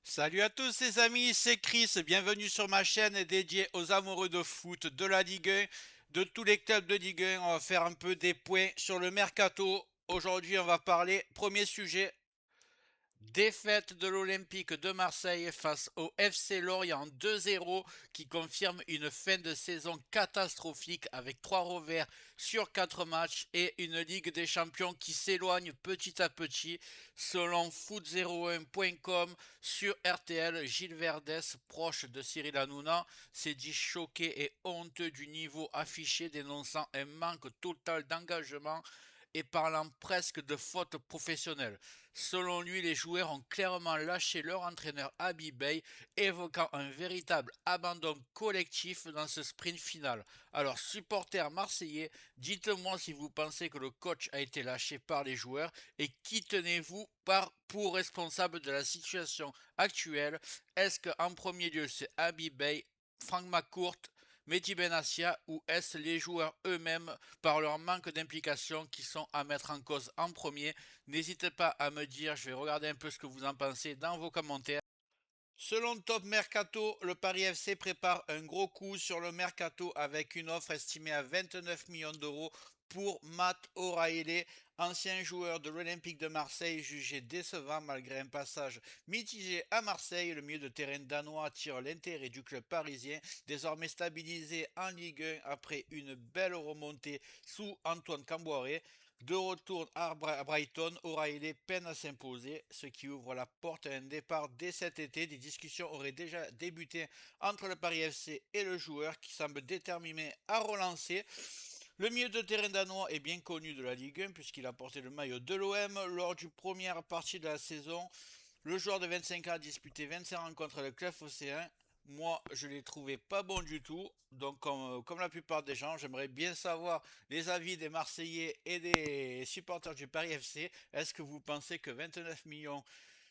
Salut à tous les amis, c'est Chris, bienvenue sur ma chaîne dédiée aux amoureux de foot, de la Ligue 1, de tous les clubs de Ligue 1. On va faire un peu des points sur le mercato. Aujourd'hui on va parler, premier sujet, défaite de l'Olympique de Marseille face au FC Lorient 2-0 qui confirme une fin de saison catastrophique avec 3 revers sur 4 matchs et une Ligue des Champions qui s'éloigne petit à petit. Selon foot01.com sur RTL, Gilles Verdès, proche de Cyril Hanouna, s'est dit choqué et honteux du niveau affiché, dénonçant un manque total d'engagement et parlant presque de faute professionnelle. Selon lui, les joueurs ont clairement lâché leur entraîneur Habib Bey, évoquant un véritable abandon collectif dans ce sprint final. Alors, supporters marseillais, dites-moi si vous pensez que le coach a été lâché par les joueurs et qui tenez-vous pour responsable de la situation actuelle. Est-ce qu'en premier lieu c'est Habib Bey, Franck McCourt, Mehdi Benassia ou est-ce les joueurs eux-mêmes par leur manque d'implication qui sont à mettre en cause en premier? N'hésitez pas à me dire, je vais regarder un peu ce que vous en pensez dans vos commentaires. Selon Top Mercato, le Paris FC prépare un gros coup sur le mercato avec une offre estimée à 29 millions d'euros pour Matt O'Reilly, ancien joueur de l'Olympique de Marseille jugé décevant malgré un passage mitigé à Marseille. Le milieu de terrain danois attire l'intérêt du club parisien, désormais stabilisé en Ligue 1 après une belle remontée sous Antoine Camboiré. De retour à Brighton, O'Reilly peine à s'imposer, ce qui ouvre la porte à un départ dès cet été. Des discussions auraient déjà débuté entre le Paris FC et le joueur qui semble déterminé à relancer. Le milieu de terrain danois est bien connu de la Ligue 1 puisqu'il a porté le maillot de l'OM lors du première partie de la saison. Le joueur de 25 ans a disputé 25 rencontres avec le club océan. Moi, je l'ai trouvé pas bon du tout. Donc, comme la plupart des gens, j'aimerais bien savoir les avis des Marseillais et des supporters du Paris FC. Est-ce que vous pensez que 29 millions,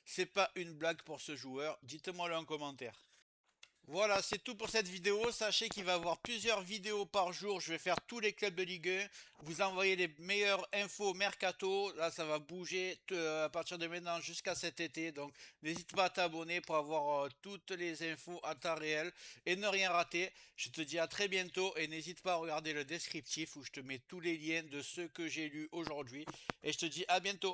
c'est pas une blague pour ce joueur? Dites-moi-le en commentaire. Voilà, c'est tout pour cette vidéo. Sachez qu'il va y avoir plusieurs vidéos par jour. Je vais faire tous les clubs de Ligue 1. Vous envoyez les meilleures infos mercato. Là, ça va bouger à partir de maintenant jusqu'à cet été. Donc, n'hésite pas à t'abonner pour avoir toutes les infos à temps réel et ne rien rater. Je te dis à très bientôt et n'hésite pas à regarder le descriptif où je te mets tous les liens de ceux que j'ai lus aujourd'hui. Et je te dis à bientôt.